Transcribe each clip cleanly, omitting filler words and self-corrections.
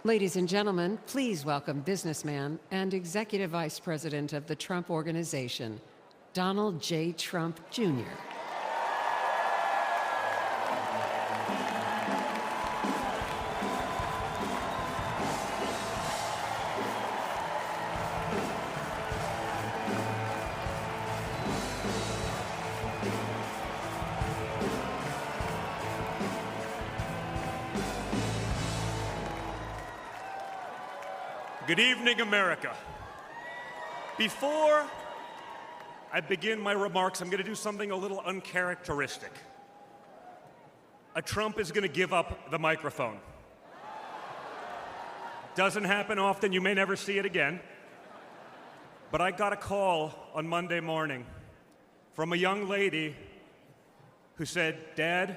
Ladies and gentlemen, please welcome businessman and Executive Vice President of the Trump Organization, Donald J. Trump, Jr. Good evening, America. Before I begin my remarks, I'm going to do something a little uncharacteristic. A Trump is going to give up the microphone. Doesn't happen often. You may never see it again. But I got a call on Monday morning from a young lady who said, "Dad,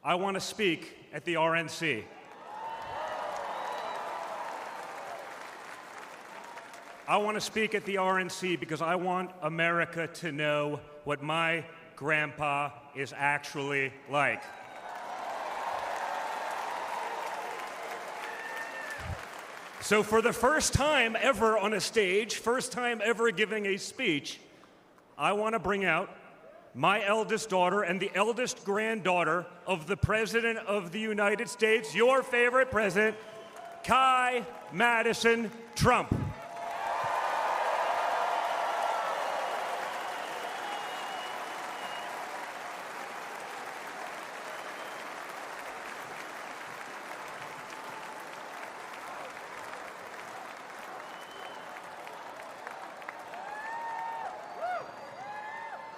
I want to speak at the RNC." I want to speak at the RNC because I want America to know what my grandpa is actually like. So for the first time ever on a stage, first time ever giving a speech, I want to bring out my eldest daughter and the eldest granddaughter of the President of the United States, your favorite president, Madison Trump.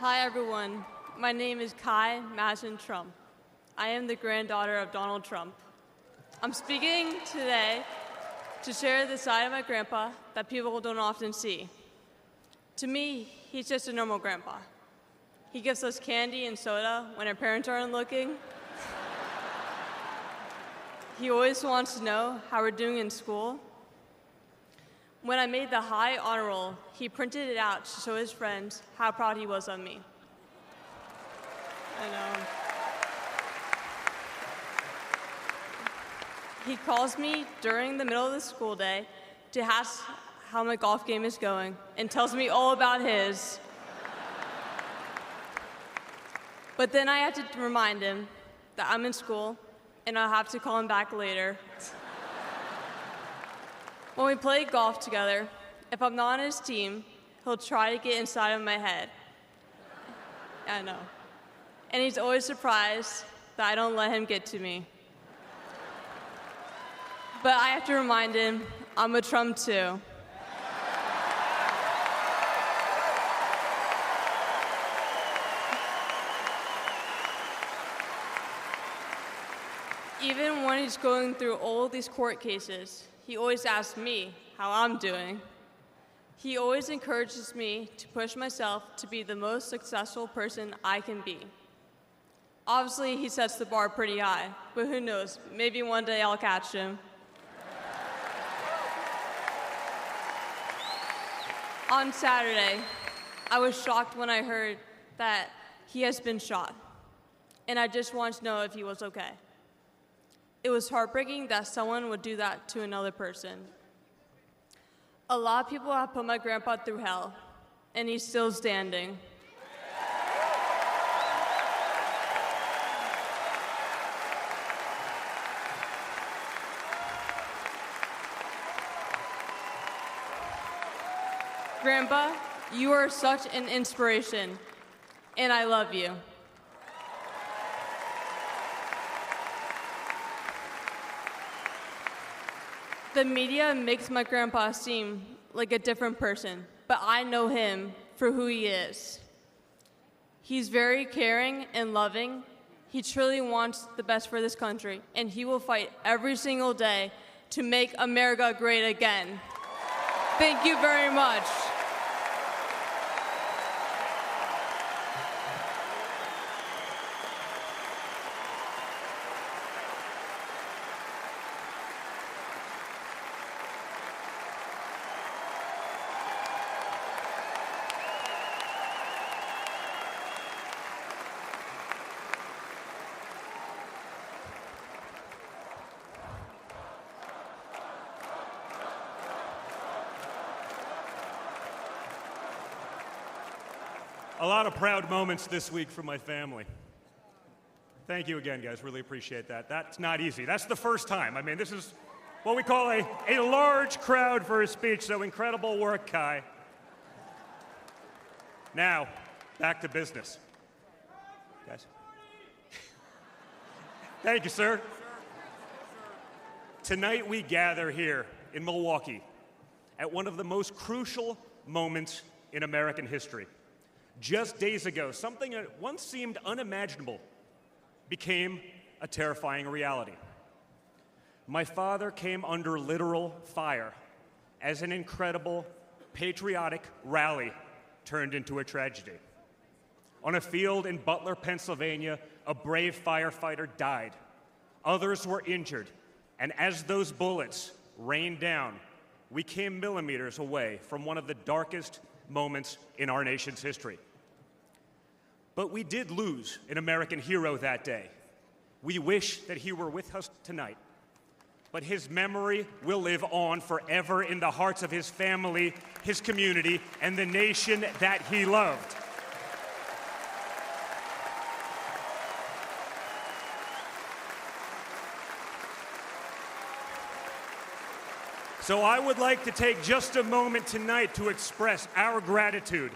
Hi, everyone. My name is Madison Trump. I am the granddaughter of Donald Trump. I'm speaking today to share the side of my grandpa that people don't often see. To me, he's just a normal grandpa. He gives us candy and soda when our parents aren't looking. He always wants to know how we're doing in school. When I made the high honor roll, he printed it out to show his friends how proud he was of me. I know. He calls me during the middle of the school day to ask how my golf game is going and tells me all about his. But then I have to remind him that I'm in school and I'll have to call him back later. When we play golf together, if I'm not on his team, he'll try to get inside of my head. I know. And he's always surprised that I don't let him get to me. But I have to remind him, I'm a Trump too. Even when he's going through all these court cases, he always asks me how I'm doing. He always encourages me to push myself to be the most successful person I can be. Obviously, he sets the bar pretty high, but who knows, maybe one day I'll catch him. On Saturday, I was shocked when I heard that he has been shot, and I just wanted to know if he was okay. It was heartbreaking that someone would do that to another person. A lot of people have put my grandpa through hell, and he's still standing. Grandpa, you are such an inspiration, and I love you. The media makes my grandpa seem like a different person, but I know him for who he is. He's very caring and loving. He truly wants the best for this country, and he will fight every single day to make America great again. Thank you very much. A lot of proud moments this week from my family. Thank you again, guys. Really appreciate that. That's not easy. That's the first time. I mean, this is what we call a large crowd for a speech, so incredible work, Kai. Now, back to business. Guys. Thank you, sir. Tonight we gather here in Milwaukee at one of the most crucial moments in American history. Just days ago, something that once seemed unimaginable became a terrifying reality. My father came under literal fire as an incredible patriotic rally turned into a tragedy. On a field in Butler, Pennsylvania, a brave firefighter died. Others were injured, and as those bullets rained down, we came millimeters away from one of the darkest moments in our nation's history. But we did lose an American hero that day. We wish that he were with us tonight. But his memory will live on forever in the hearts of his family, his community, and the nation that he loved. So I would like to take just a moment tonight to express our gratitude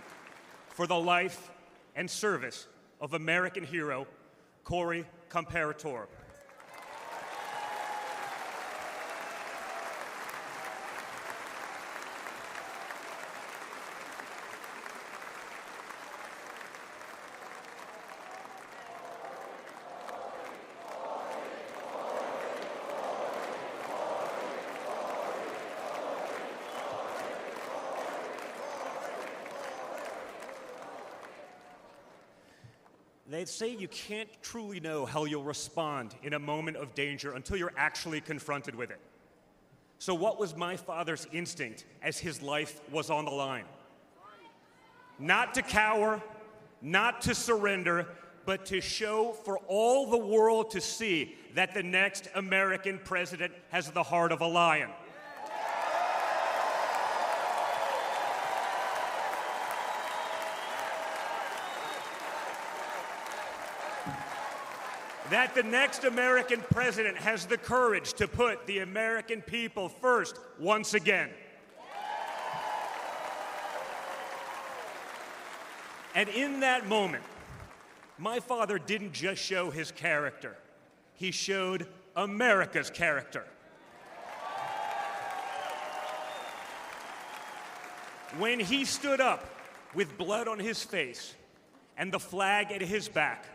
for the life and service of American hero Corey Comparator. They say you can't truly know how you'll respond in a moment of danger until you're actually confronted with it. So what was my father's instinct as his life was on the line? Not to cower, not to surrender, but to show for all the world to see that the next American president has the heart of a lion. That the next American president has the courage to put the American people first once again. And in that moment, my father didn't just show his character, he showed America's character. When he stood up with blood on his face and the flag at his back,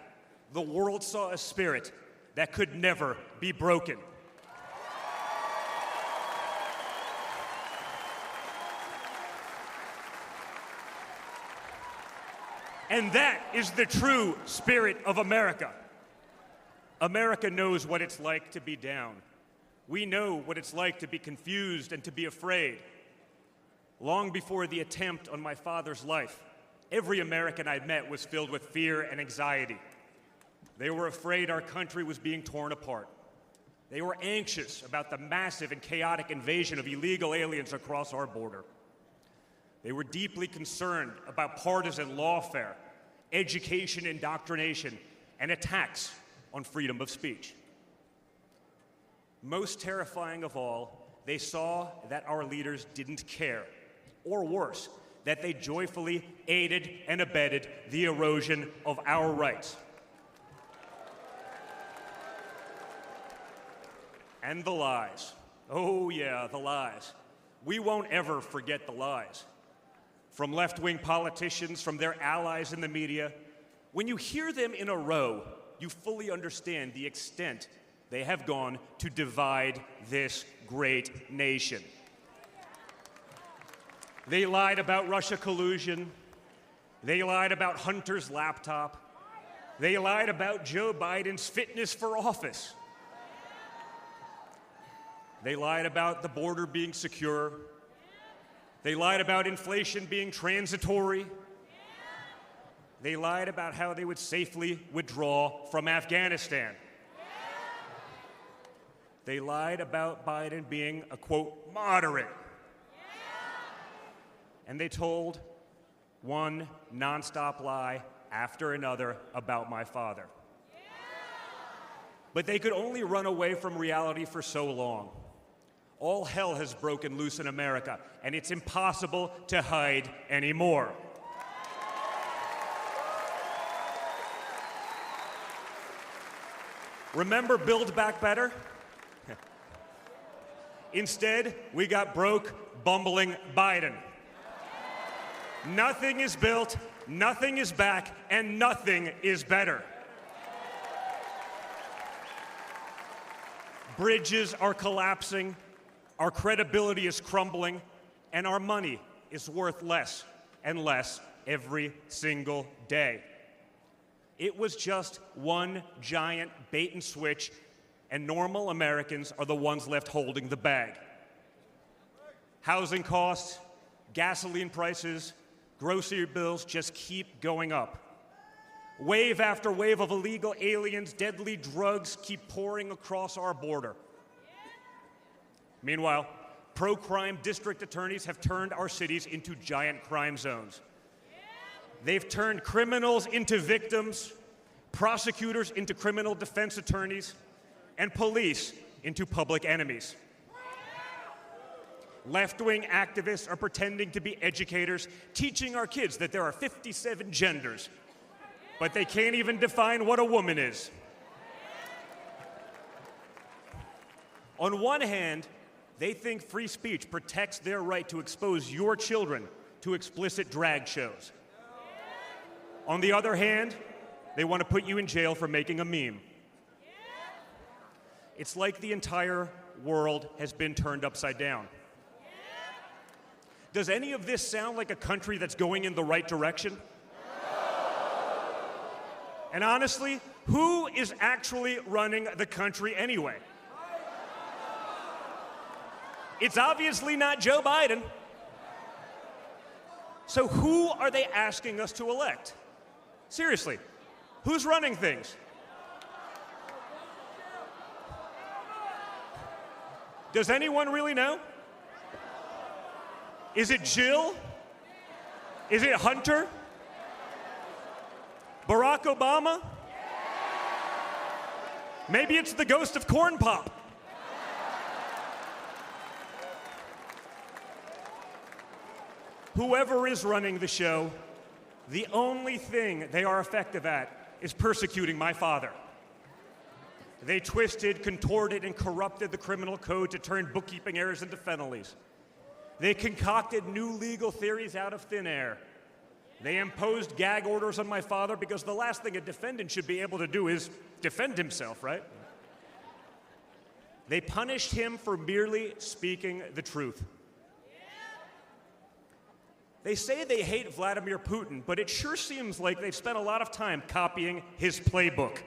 the world saw a spirit that could never be broken. And that is the true spirit of America. America knows what it's like to be down. We know what it's like to be confused and to be afraid. Long before the attempt on my father's life, every American I met was filled with fear and anxiety. They were afraid our country was being torn apart. They were anxious about the massive and chaotic invasion of illegal aliens across our border. They were deeply concerned about partisan lawfare, education indoctrination, and attacks on freedom of speech. Most terrifying of all, they saw that our leaders didn't care, or worse, that they joyfully aided and abetted the erosion of our rights. And the lies. Oh yeah, the lies. We won't ever forget the lies. From left-wing politicians, from their allies in the media, when you hear them in a row, you fully understand the extent they have gone to divide this great nation. They lied about Russia collusion. They lied about Hunter's laptop. They lied about Joe Biden's fitness for office. They lied about the border being secure. They lied about inflation being transitory. They lied about how they would safely withdraw from Afghanistan. They lied about Biden being a, quote, moderate. And they told one nonstop lie after another about my father. But they could only run away from reality for so long. All hell has broken loose in America, and it's impossible to hide anymore. Remember Build Back Better? Instead, we got broke, bumbling Biden. Nothing is built, nothing is back, and nothing is better. Bridges are collapsing, our credibility is crumbling, and our money is worth less and less every single day. It was just one giant bait and switch, and normal Americans are the ones left holding the bag. Housing costs, gasoline prices, grocery bills just keep going up. Wave after wave of illegal aliens, deadly drugs keep pouring across our border. Meanwhile, pro-crime district attorneys have turned our cities into giant crime zones. They've turned criminals into victims, prosecutors into criminal defense attorneys, and police into public enemies. Left-wing activists are pretending to be educators, teaching our kids that there are 57 genders, but they can't even define what a woman is. On one hand, they think free speech protects their right to expose your children to explicit drag shows. On the other hand, they want to put you in jail for making a meme. It's like the entire world has been turned upside down. Does any of this sound like a country that's going in the right direction? And honestly, who is actually running the country anyway? It's obviously not Joe Biden. So who are they asking us to elect? Seriously, who's running things? Does anyone really know? Is it Jill? Is it Hunter? Barack Obama? Maybe it's the ghost of Corn Pop. Whoever is running the show, the only thing they are effective at is persecuting my father. They twisted, contorted, and corrupted the criminal code to turn bookkeeping errors into felonies. They concocted new legal theories out of thin air. They imposed gag orders on my father because the last thing a defendant should be able to do is defend himself, right? They punished him for merely speaking the truth. They say they hate Vladimir Putin, but it sure seems like they've spent a lot of time copying his playbook.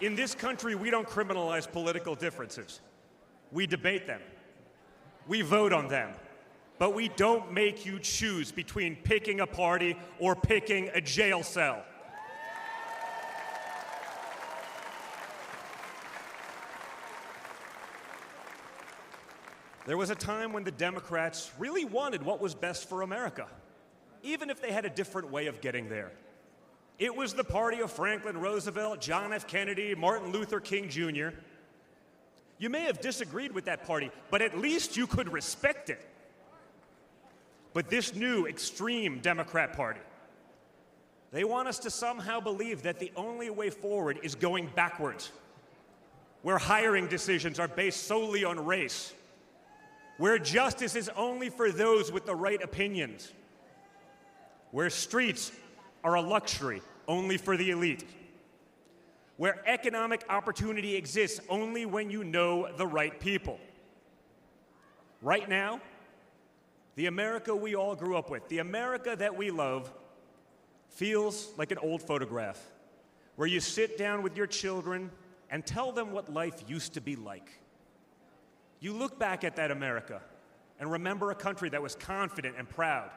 In this country, we don't criminalize political differences. We debate them. We vote on them. But we don't make you choose between picking a party or picking a jail cell. There was a time when the Democrats really wanted what was best for America, even if they had a different way of getting there. It was the party of Franklin Roosevelt, John F. Kennedy, Martin Luther King Jr. You may have disagreed with that party, but at least you could respect it. But this new extreme Democrat Party, they want us to somehow believe that the only way forward is going backwards, where hiring decisions are based solely on race, where justice is only for those with the right opinions, where streets are a luxury only for the elite, where economic opportunity exists only when you know the right people. Right now, the America we all grew up with, the America that we love, feels like an old photograph where you sit down with your children and tell them what life used to be like. You look back at that America and remember a country that was confident and proud,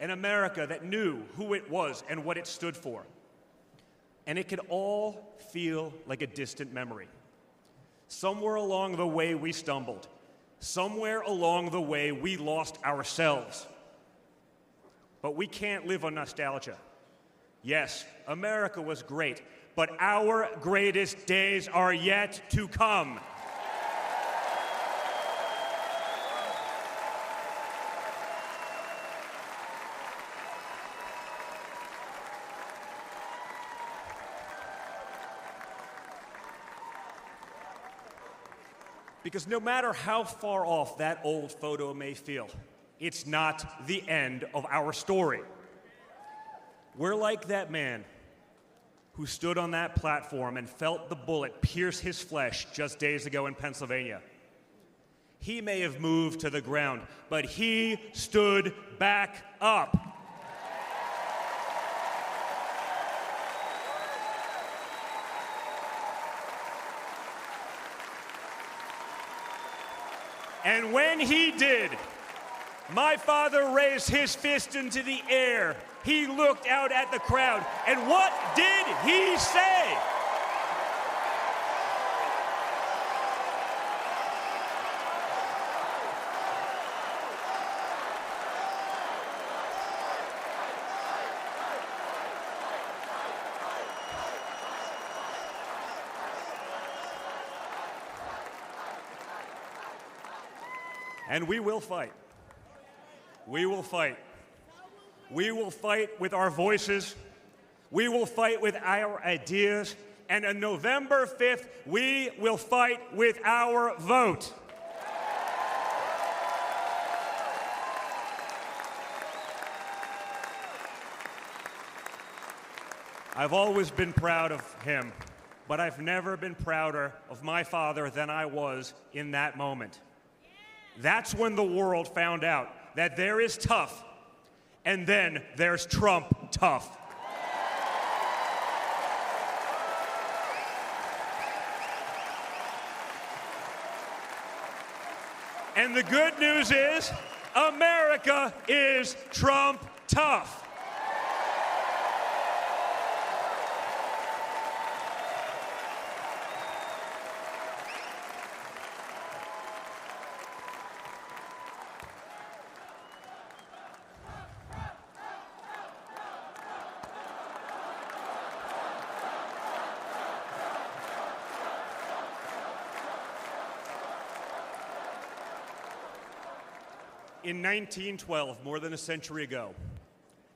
an America that knew who it was and what it stood for. And it could all feel like a distant memory. Somewhere along the way we stumbled. Somewhere along the way, we lost ourselves. But we can't live on nostalgia. Yes, America was great, but our greatest days are yet to come. Because no matter how far off that old photo may feel, it's not the end of our story. We're like that man who stood on that platform and felt the bullet pierce his flesh just days ago in Pennsylvania. He may have moved to the ground, but he stood back up. And when he did, my father raised his fist into the air. He looked out at the crowd, and what did he say? And we will fight. We will fight. We will fight with our voices. We will fight with our ideas. And on November 5th, we will fight with our vote. I've always been proud of him, but I've never been prouder of my father than I was in that moment. That's when the world found out that there is tough, and then there's Trump tough. And the good news is, America is Trump tough. In 1912, more than a century ago,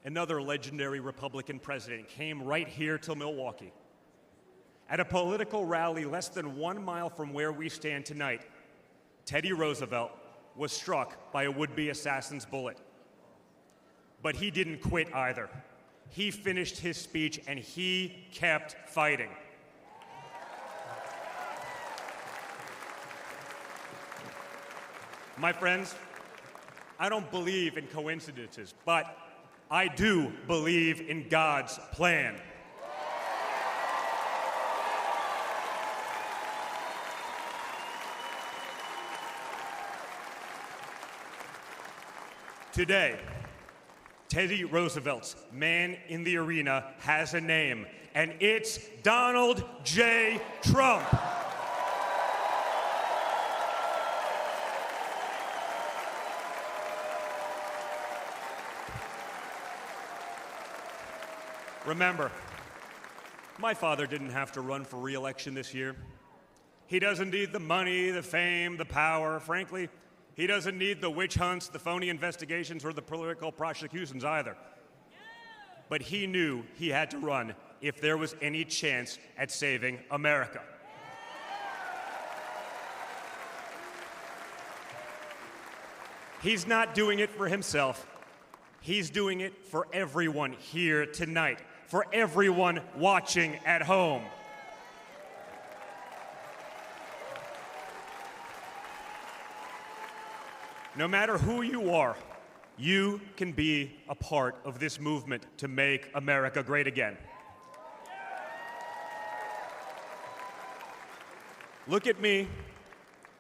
another legendary Republican president came right here to Milwaukee. At a political rally less than 1 mile from where we stand tonight, Teddy Roosevelt was struck by a would-be assassin's bullet. But he didn't quit either. He finished his speech and he kept fighting. My friends, I don't believe in coincidences, but I do believe in God's plan. Today, Teddy Roosevelt's man in the arena has a name, and it's Donald J. Trump. Remember, my father didn't have to run for re-election this year. He doesn't need the money, the fame, the power. Frankly, he doesn't need the witch hunts, the phony investigations, or the political prosecutions either. But he knew he had to run if there was any chance at saving America. He's not doing it for himself. He's doing it for everyone here tonight, for everyone watching at home. No matter who you are, you can be a part of this movement to make America great again. Look at me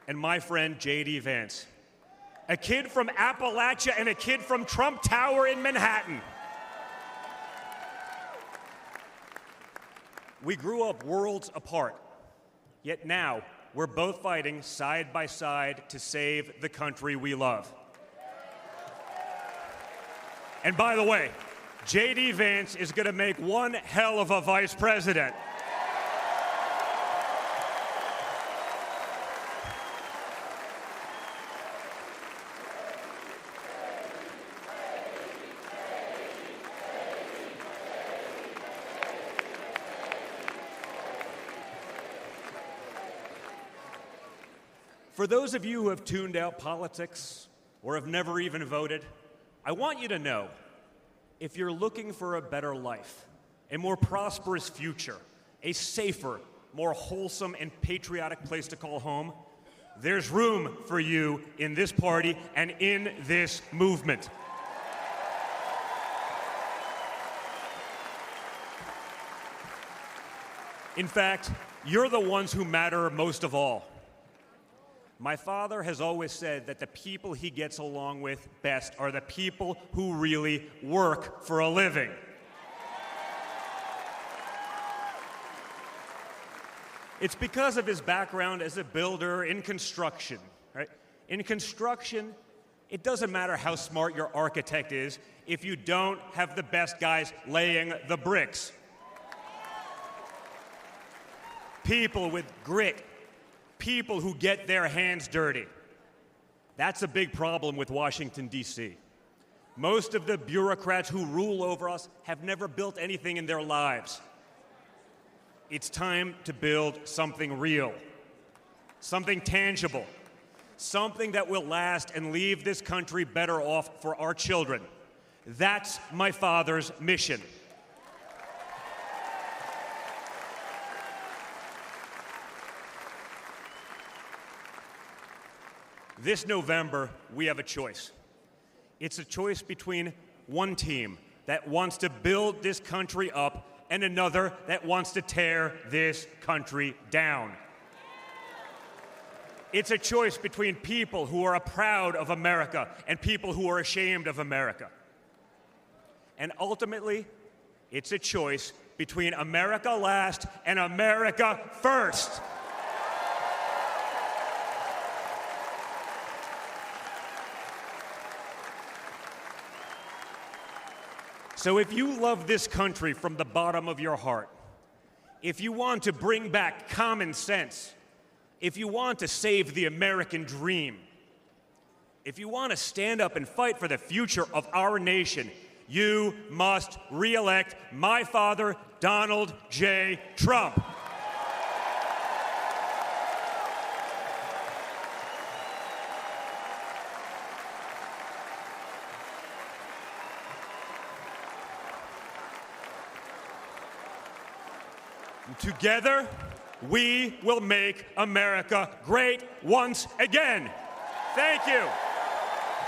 and my friend J.D. Vance, a kid from Appalachia and a kid from Trump Tower in Manhattan. We grew up worlds apart, yet now we're both fighting side by side to save the country we love. And by the way, J.D. Vance is going to make one hell of a vice president. For those of you who have tuned out politics or have never even voted, I want you to know, if you're looking for a better life, a more prosperous future, a safer, more wholesome and patriotic place to call home, there's room for you in this party and in this movement. In fact, you're the ones who matter most of all. My father has always said that the people he gets along with best are the people who really work for a living. It's because of his background as a builder in construction, right? In construction, it doesn't matter how smart your architect is if you don't have the best guys laying the bricks. People with grit, people who get their hands dirty. That's a big problem with Washington, D.C. Most of the bureaucrats who rule over us have never built anything in their lives. It's time to build something real, something tangible, something that will last and leave this country better off for our children. That's my father's mission. This November, we have a choice. It's a choice between one team that wants to build this country up and another that wants to tear this country down. It's a choice between people who are proud of America and people who are ashamed of America. And ultimately, it's a choice between America last and America first. So if you love this country from the bottom of your heart, if you want to bring back common sense, if you want to save the American dream, if you want to stand up and fight for the future of our nation, you must re-elect my father, Donald J. Trump. Together, we will make America great once again. Thank you.